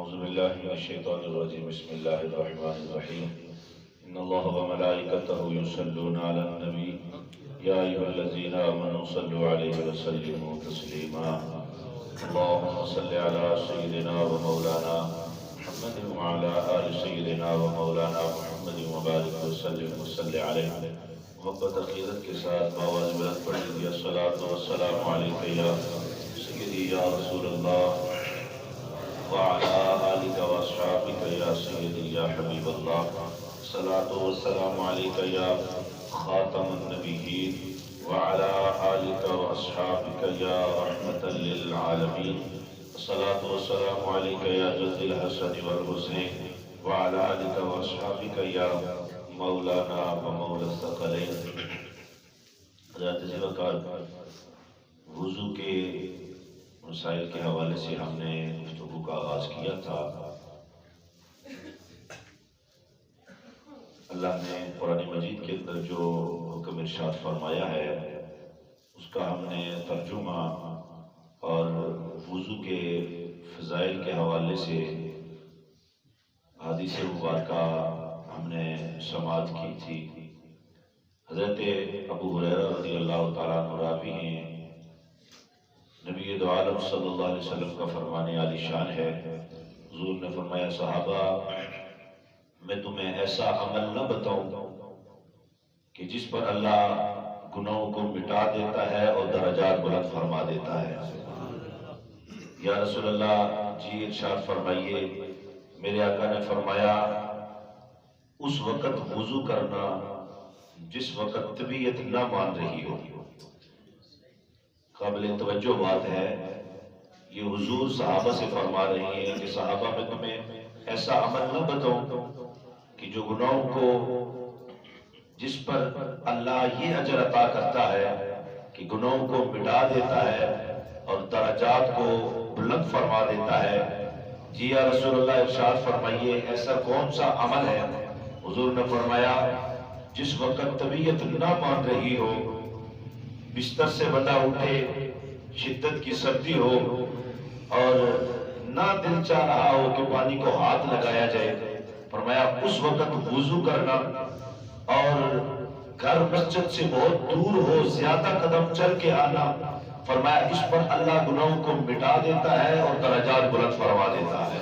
أعوذ بالله من الشيطان الرجيم بسم الله الرحمن الرحيم إن الله وملائكته يصلون على النبي يا أيها الذين آمنوا صلوا عليه وسلموا تسليما اللهم صل على سيدنا ومولانا محمد وعلى آل سيدنا ومولانا محمد وبارك وسلم وصل عليه محبت عقیدت کے ساتھ باواز بلند پڑھیں الصلاۃ والسلام علیک یا سیدی یا رسول اللہ وعلى آلك وأصحابك يا سيدي يا حبيب الله الصلاة والسلام عليك يا خاتم النبيين وعلى آلك وأصحابك يا رحمة للعالمين الصلاة والسلام عليك يا جد الحسن والحسين وعلى آلك وأصحابك يا مولانا ومولى الثقلين. حضرت ذکر وضو کے مسائل کے حوالے سے ہم نے گفتگو کا آغاز کیا تھا. اللہ نے قرآن مجید کے اندر جو حکم ارشاد فرمایا ہے اس کا ہم نے ترجمہ اور وضو کے فضائل کے حوالے سے حدیث مبارکہ ہم نے سماعت کی تھی. حضرت ابو ہریرہ رضی اللہ تعالیٰ عنہ راوی ہیں. نبی دو عالم صلی اللہ علیہ وسلم کا فرمان عالی شان ہے. حضور نے فرمایا صحابہ میں تمہیں ایسا عمل نہ بتاؤں کہ جس پر اللہ گناہوں کو مٹا دیتا ہے اور درجات بلند فرما دیتا ہے. یا رسول اللہ جی ارشاد فرمائیے. میرے آقا نے فرمایا اس وقت وضو کرنا جس وقت طبیعت نہ مان رہی ہو. قابل توجہ بات ہے. یہ حضور صحابہ سے فرما رہی ہیں کہ صحابہ میں تمہیں ایسا عمل نہ بتاؤں کہ جو گناہوں کو جس پر اللہ یہ اجر عطا کرتا ہے کہ گناہوں کو مٹا دیتا ہے اور درجات کو بلند فرما دیتا ہے. جی یا رسول اللہ ارشاد فرمائیے ایسا کون سا عمل ہے؟ حضور نے فرمایا جس وقت طبیعت نہ مان رہی ہو, بستر سے بندہ اٹھے, شدت کی سردی ہو اور نہ دل چاہ رہا ہو کہ پانی کو ہاتھ لگایا جائے. فرمایا اس وقت وضو کرنا اور گھر مسجد سے بہت دور ہو, زیادہ قدم چل کے آنا. فرمایا اس پر اللہ گناہوں کو مٹا دیتا ہے اور درجات بلند فرما دیتا ہے.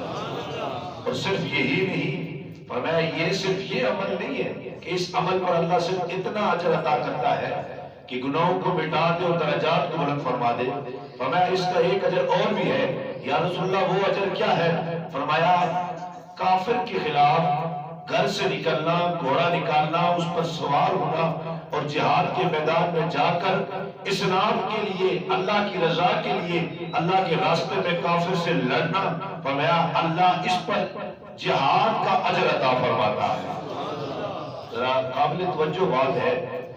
اور صرف یہی نہیں, فرمایا یہ صرف یہ عمل نہیں ہے کہ اس عمل پر اللہ صرف اتنا اجر عطا کرتا ہے کہ گناہوں کو مٹا دے اور درجات کو بلند فرما دے. فرمایا اس کا ایک اجر اور بھی ہے. یا رسول اللہ وہ اجر کیا ہے؟ فرمایا کافر کے خلاف گھر سے نکلنا, گھوڑا نکالنا, اس پر سوار ہونا اور جہاد کے میدان میں جا کر اسلام کے لیے, اللہ کی رضا کے لیے, اللہ کے راستے میں کافر سے لڑنا. فرمایا اللہ اس پر جہاد کا اجر عطا فرماتا ہے. ذرا قابل توجہ بات ہے.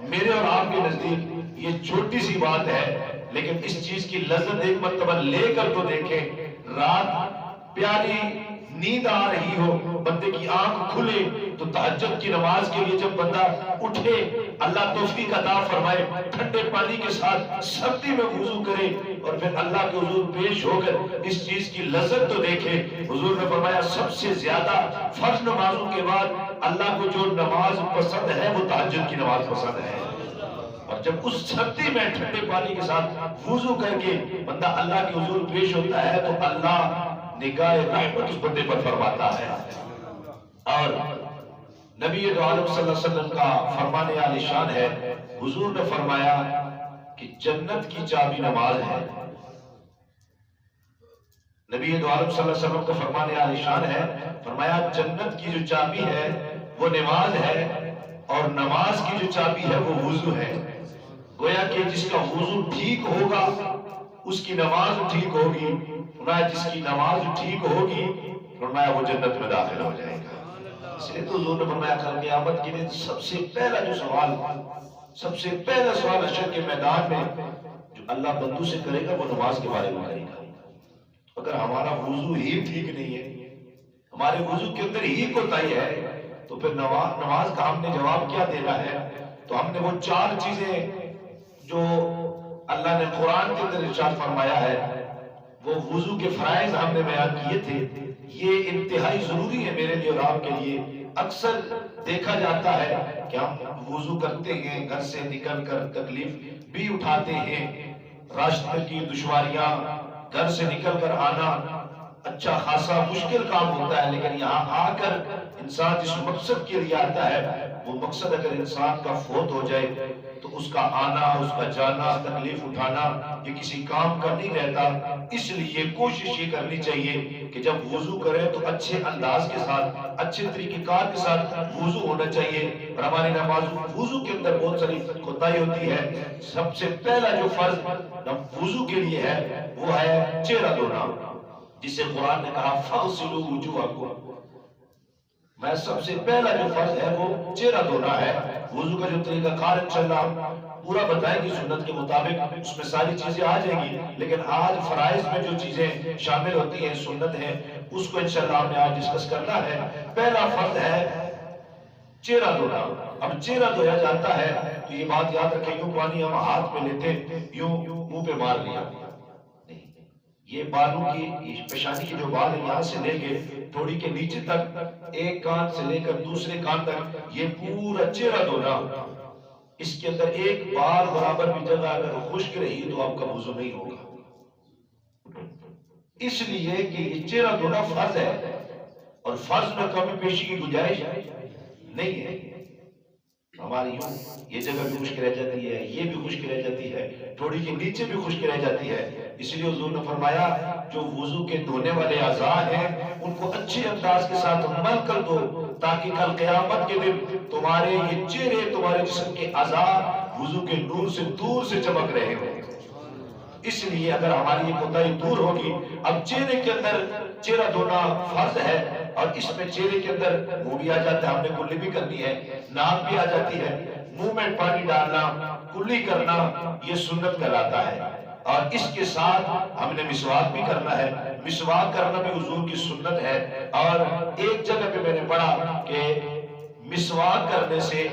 میرے اور آپ کے نزدیک یہ چھوٹی سی بات ہے, لیکن اس چیز کی لذت ایک مرتبہ لے کر تو دیکھیں. رات پیاری نیند آ رہی ہو, بندے کی آنکھ کھلے تو تہجد کی نماز کے لیے جب بندہ اٹھے, اللہ توفیق عطا فرمائے, ٹھنڈے پانی کے ساتھ سردی میں وضو کرے اور پھر اللہ کے حضور پیش ہو کر اس چیز کی لذت تو دیکھے. حضور نے فرمایا سب سے زیادہ فرض نمازوں کے بعد اللہ کو جو نماز پسند ہے وہ تہجد کی نماز پسند ہے. اور جب اس سردی میں ٹھنڈے پانی کے ساتھ وضو کر کے بندہ اللہ کے حضور پیش ہوتا ہے تو اللہ نگاہ رحمت اس بندے پر فرماتا ہے. اور نبی دو عالم صلی اللہ علیہ وسلم کا فرمان عالی شان ہے. حضور نے فرمایا کہ جنت کی چابی نماز ہے. نبی دو عالم صلی اللہ علیہ وسلم کا فرمان عالی شان ہے. فرمایا جنت کی جو چابی ہے وہ نماز ہے اور نماز کی جو چابی ہے وہ وضو ہے. گویا کہ جس کا وضو ٹھیک ہوگا اس کی نماز ٹھیک ہوگی. فرمایا جس کی نماز ٹھیک ہوگی فرمایا وہ جنت میں داخل ہو جائے گا. اس لیے تو حضور نے فرمایا کل قیامت کے دن سب سے پہلا سوال حشر کے میدان میں جو اللہ بندوں سے کرے گا وہ نماز کے بارے میں کرے گا. اگر ہمارا وضو ہی ٹھیک نہیں ہے, ہمارے وضو کے اندر ہی کوتاہی ہے, تو پھر نماز کا ہم نے جواب کیا دینا ہے؟ تو ہم نے وہ 4 چیزیں جو اللہ نے قرآن کے اندر ارشاد فرمایا ہے وہ وضو کے فرائض ہم نے بیان کیے تھے، یہ انتہائی ضروری ہے میرے لیے اور آپ کے لیے۔ اکثر دیکھا جاتا ہے کہ ہم وضو کرتے ہیں، گھر سے نکل کر تکلیف بھی اٹھاتے ہیں، راستے کی دشواریاں، گھر سے نکل کر آنا اچھا خاصا مشکل کام ہوتا ہے، لیکن یہاں آ کر انسان جس مقصد کے لیے آتا ہے، وہ مقصد اگر انسان کا فوت ہو جائے تو اس کا آنا، اس کا جانا، تکلیف اٹھانا یہ کسی کام کا نہیں رہتا۔ اس لیے کوشش یہ کرنی چاہیے کہ جب وضو کریں تو اچھے انداز کے ساتھ، اچھے طریقہ کار کے ساتھ وضو ہونا چاہیے۔ اور ہماری نماز وضو کے اندر بہت ساری کوتاہی ہوتی ہے۔ سب سے پہلا جو فرض وضو کے لیے ہے وہ ہے چہرہ دھونا، جسے قرآن نے کہا فَاغْسِلُوا وُجُوهَكُمْ۔ میں سب سے پہلا جو فرض ہے وہ چہرہ دھونا ہے۔ وضو کا جو طریقہ کار انشاءاللہ پورا بتائیں گے سنت کے مطابق، اس میں ساری چیزیں آ جائیں گی، لیکن آج فرائض میں جو چیزیں شامل ہوتی ہیں، سنت ہیں، اس کو انشاءاللہ ہم نے آج ڈسکس کرنا ہے۔ پہلا فرض ہے چہرہ دھونا۔ اب چہرہ دھویا جاتا ہے تو یہ بات یاد رکھیں، یوں پانی ہم ہاتھ میں لیتے، یوں منہ پہ مار لیا، یہ بالوں کی پیشانی کی جو بال ہے یہاں سے لے کے تھوڑی کے نیچے تک، ایک کان سے لے کر دوسرے کان تک، یہ پورا چہرہ دھونا۔ اس کے اندر ایک بال برابر بھی جگہ اگر خشک رہی تو آپ کا وضو نہیں ہوگا، اس لیے کہ یہ چہرہ دھونا فرض ہے، اور فرض میں کمی پیشی کی گنجائش نہیں ہے۔ ہماری یوں یہ جگہ بھی خشک رہ جاتی ہے، یہ بھی خشک رہ جاتی ہے، تھوڑی کے نیچے بھی خشک رہ جاتی ہے۔ اس لیے حضور نے فرمایا جو وضو کے دھونے والے اعضاء ہیں ان کو اچھے انداز کے ساتھ مل کر دو، تاکہ کل قیامت کے دن تمہارے یہ چہرے، تمہارے جسم کے اعضاء وضو کے نور سے دور سے چمک رہے ہوں۔ اس لیے اگر ہماری یہ کوتاہی دور ہوگی، اب چہرے کے اندر چہرہ دھونا فرض ہے، اور اس میں چہرے کے اندر منہ بھی آ جاتا ہے، ہم نے کلی بھی کرنی ہے، ناک بھی آ جاتی ہے، منہ میں پانی ڈالنا، کلی کرنا، یہ سنت کہلاتا ہے۔ اور اس کے ساتھ ہم نے مسواک بھی کرنا ہے، مسواک کرنا بھی حضور کی سنت ہے۔ اور ایک جگہ پہ میں نے پڑھا کہ مسواک کرنے سے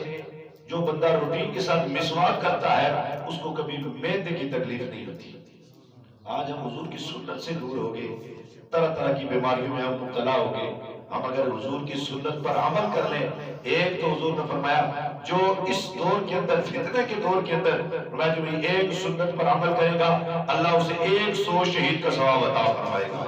جو بندہ روٹین کے ساتھ مسواک کرتا ہے اس کو کبھی معدے کی تکلیف نہیں ہوتی۔ آج ہم حضور کی سنت سے دور ہو گئے، طرح طرح کی بیماریوں میں ہم مبتلا ہو گئے۔ ہم اگر حضور کی سنت پر عمل کر لیں، ایک تو حضور نے فرمایا جو اس دور کے اندر، فتنہ کے دور کے اندر، فرمایا جو ایک سنت پر عمل کرے گا اللہ اسے 100 شہید کا ثواب عطا فرمائے گا،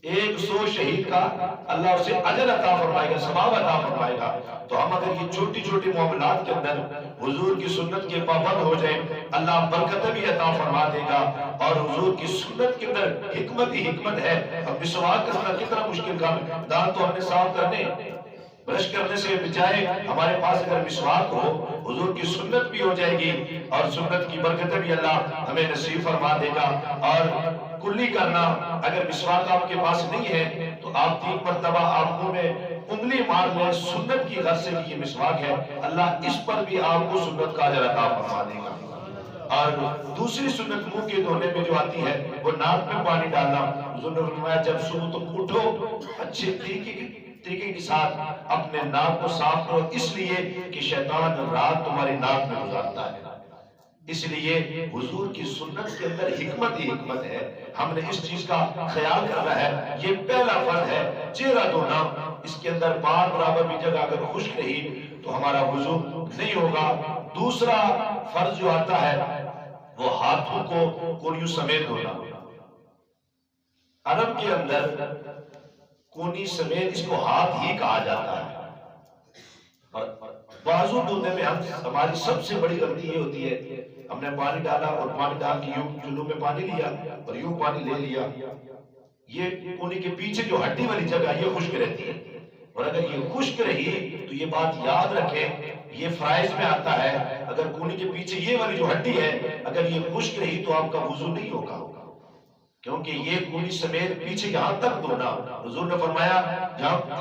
100 شہید کا اللہ اسے اجر عطا فرمائے گا، ثواب عطا فرمائے گا۔ تو ہم اگر یہ چھوٹی چھوٹی معاملات کے اندر حضور کی سنت کے پابند ہو جائیں، اللہ برکت بھی عطا فرما دے گا۔ اور حضور کی سنت کے اندر حکمت ہی حکمت ہے۔ اب مسواک کرنا کتنا مشکل کام ہے، دانت تو ہم نے صاف کرنے، برش کرنے سے بجائے ہمارے پاس اگر مسواک ہو، حضور کی سنت بھی ہو جائے گی، اور سنت کی برکت بھی اللہ ہمیں نصیب فرما دے گا۔ اور کلی کرنا، اگر مسواک آپ کے پاس نہیں ہے تو آپ 3 مرتبہ آپ منہ میں انگلی مار لیں، سنت کی غرض سے یہ مسواک ہے، اللہ اس پر بھی آپ کو سنت کا اجر عطا فرما دے گا۔ اور دوسری سنت منہ کے دھونے میں جو آتی ہے وہ ناک میں پانی ڈالنا۔ حضور نے فرمایا جب صبح تم اٹھو اچھے طریقے کے ساتھ اپنے ناک کو صاف کرو، اس لیے کہ شیطان رات تمہاری ناک میں گزارتا ہے۔ اس لیے حضور کی سنت کے اندر حکمت ہی حکمت ہے، ہم نے اس چیز کا خیال کرنا ہے۔ یہ پہلا فرض ہے چہرہ دھونا، اس کے اندر بال برابر بھی جگہ اگر خشک رہی تو ہمارا وضو نہیں ہوگا۔ دوسرا فرض جو آتا ہے وہ ہاتھوں کو کونیوں سمیت دھونا۔ عرب کے اندر کونی سمیت اس کو ہاتھ ہی کہا جاتا ہے۔ اور بازو دھونے میں ہماری سب سے بڑی غلطی یہ ہوتی ہے، ہم نے پانی ڈالا اور پانی ڈال کے یوں جلو میں پانی لیا اور یوں پانی لے لیا، یہ کونی کے پیچھے جو ہڈی والی جگہ یہ خشک رہتی ہے، اور اگر یہ خشک رہی تو یہ بات یاد رکھیں، یہ فرائض میں آتا ہے، اگر کونی کے پیچھے یہ والی جو ہڈی ہے اگر یہ خشک رہی تو آپ کا وضو نہیں ہوگا، کیونکہ یہ کونی سمیت پیچھے یہاں تک دھونا، حضور نے فرمایا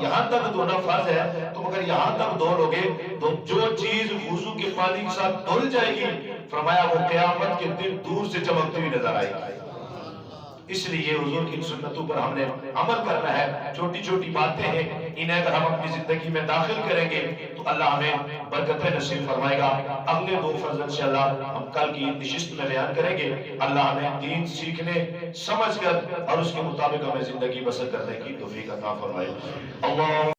یہاں تک دھونا فرض ہے، تم اگر یہاں تک دھو لو گے تو جو چیز وضو کے پانی کے ساتھ دھل جائے گی، فرمایا وہ قیامت کے دن دور سے چمکتی ہوئی نظر آئے گی۔ اس لیے حضور کی سنتوں پر ہم نے عمل کرنا ہے. چھوٹی چھوٹی باتیں ہیں, انہیں اگر ہم اپنی زندگی میں داخل کریں گے تو اللہ ہمیں برکتیں نصیب فرمائے گا. اگلے 2 فرض انشاءاللہ ہم کل کی نشست میں بیان کریں گے. اللہ ہمیں دین سیکھنے, سمجھ کر اور اس کے مطابق ہمیں زندگی بسر کرنے کی توفیق عطا فرمائے. اللہ